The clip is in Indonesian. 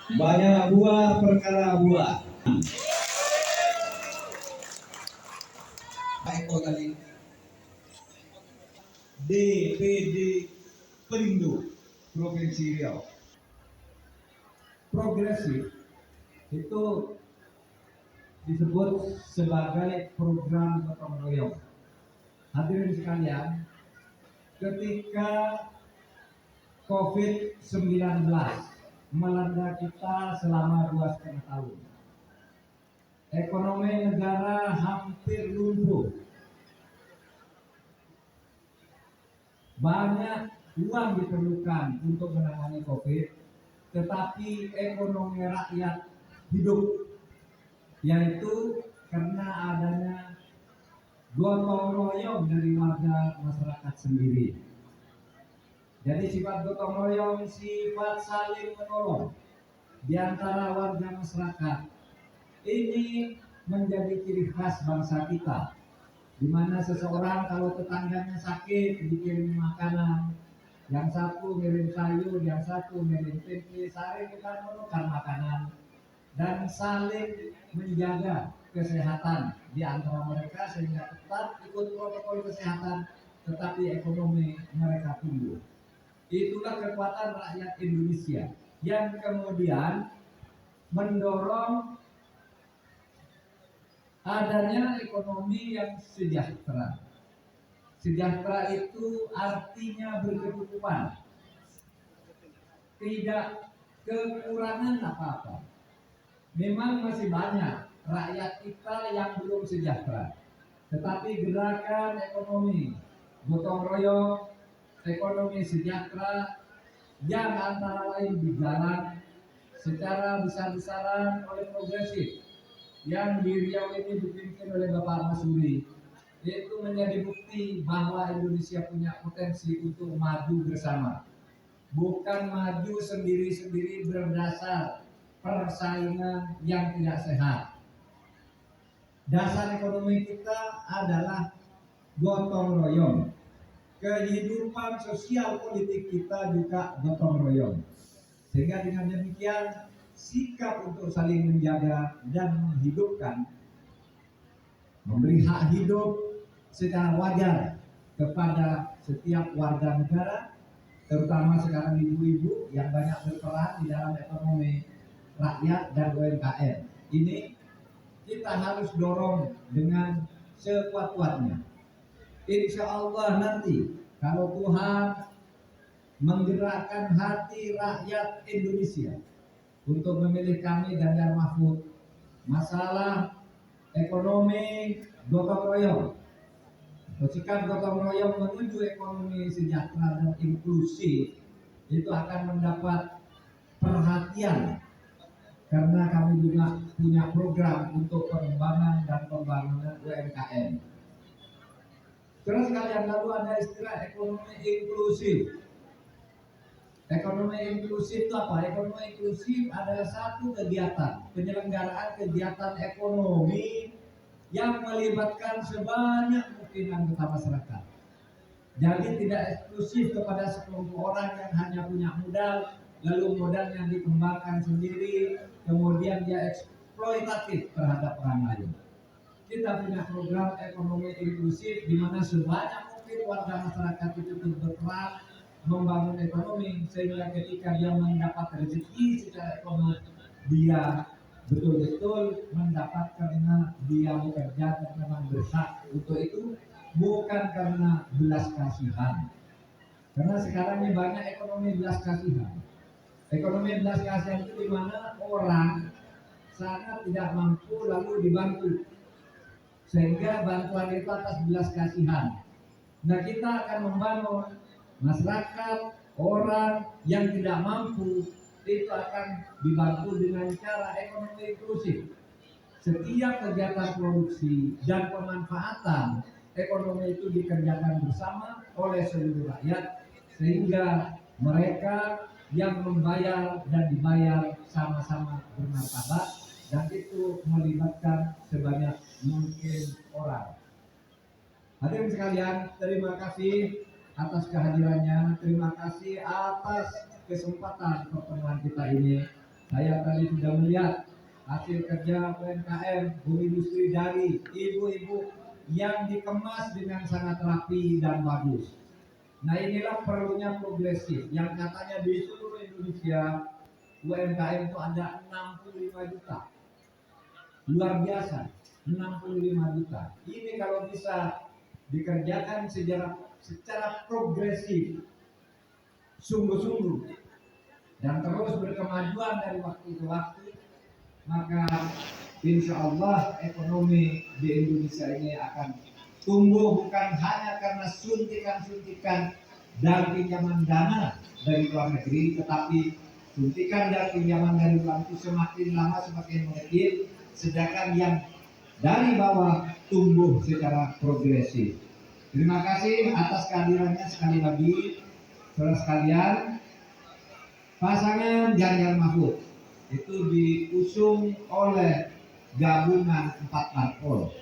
Banyak buah perkara buah. Pak Eko tadi DPD Perindo Provinsi Riau. Progresif itu disebut sebagai program gotong royong. Hadirin sekalian, ketika COVID-19 melanda kita selama 2,5 tahun, ekonomi negara hampir lumpuh. Banyak uang diperlukan untuk menangani COVID, tetapi ekonomi rakyat hidup, yaitu karena adanya gotong royong dari warga masyarakat sendiri. Jadi sifat gotong royong sifat saling menolong di antara warga masyarakat. Ini menjadi ciri khas bangsa kita, di mana seseorang kalau tetangganya sakit dikirim makanan, yang satu ngirim sayur, yang satu ngirim tempe, saling kita menukar makanan dan saling menjaga kesehatan di antara mereka sehingga tetap ikut protokol kesehatan, tetapi ekonomi mereka tumbuh. Itulah kekuatan rakyat Indonesia yang kemudian mendorong adanya ekonomi yang sejahtera. Sejahtera itu artinya berkecukupan, tidak kekurangan apa-apa. Memang masih banyak rakyat kita yang belum sejahtera, tetapi gerakan ekonomi gotong royong, ekonomi sejahtera yang antara lain digalang secara besar-besaran oleh progresif yang di Riau ini dipimpin oleh Bapak Masuri, itu menjadi bukti bahwa Indonesia punya potensi untuk maju bersama, bukan maju sendiri-sendiri berdasar persaingan yang tidak sehat. Dasar ekonomi kita adalah gotong royong. Kehidupan sosial politik kita juga gotong royong. Sehingga dengan demikian sikap untuk saling menjaga dan menghidupkan, memberi hak hidup secara wajar kepada setiap warga negara, terutama sekarang ibu-ibu yang banyak berperan di dalam ekonomi rakyat dan UMKM. Ini kita harus dorong dengan sekuat-kuatnya. Insya Allah nanti kalau Tuhan menggerakkan hati rakyat Indonesia untuk memilih kami Ganjar Mahfud, masalah ekonomi gotong royong, sikap gotong royong menuju ekonomi sejahtera dan inklusif itu akan mendapat perhatian karena kami juga punya program untuk pengembangan dan pembangunan UMKM. Terus sekalian, lalu ada istilah ekonomi inklusif. Ekonomi inklusif itu apa? Ekonomi inklusif adalah satu kegiatan, penyelenggaraan kegiatan ekonomi yang melibatkan sebanyak mungkin anggota masyarakat. Jadi tidak eksklusif kepada sekelompok orang yang hanya punya modal, lalu modalnya dikembangkan sendiri, kemudian dia eksploitatif terhadap orang lain. Kita punya program ekonomi inklusif di mana sebanyak mungkin warga masyarakat itu berperan membangun ekonomi sehingga ketika dia mendapat rezeki secara ekonomi, dia betul-betul mendapat karena dia bekerja dan memang berhak untuk itu, bukan karena belas kasihan. Karena sekarang ini banyak ekonomi belas kasihan. Ekonomi belas kasihan itu di mana orang sangat tidak mampu lalu dibantu, sehingga bantuan itu atas belas kasihan. Nah, kita akan membangun masyarakat, orang yang tidak mampu itu akan dibantu dengan cara ekonomi inklusif. Setiap kegiatan produksi dan pemanfaatan ekonomi itu dikerjakan bersama oleh seluruh rakyat sehingga mereka yang membayar dan dibayar sama-sama bermartabat, dan itu melibatkan sebanyak mungkin orang. Hadirin sekalian, terima kasih atas kehadirannya, terima kasih atas kesempatan pertemuan kita ini. Saya tadi sudah melihat hasil kerja UMKM, bumi industri dari ibu-ibu yang dikemas dengan sangat rapi dan bagus. Nah inilah perlunya progresif yang katanya di seluruh Indonesia UMKM itu ada 65 juta. Luar biasa, 65 juta. Ini kalau bisa dikerjakan secara progresif, sungguh-sungguh, dan terus berkemajuan dari waktu ke waktu, maka insya Allah ekonomi di Indonesia ini akan tumbuh bukan hanya karena suntikan-suntikan dan pinjaman dana dari luar negeri, tetapi suntikan dan pinjaman dari luar itu semakin lama semakin mengecil, sedangkan yang dari bawah tumbuh secara progresif. Terima kasih atas kehadirannya sekali lagi, saudara sekalian. Pasangan Ganjar Mahfud itu diusung oleh gabungan 4 parpol.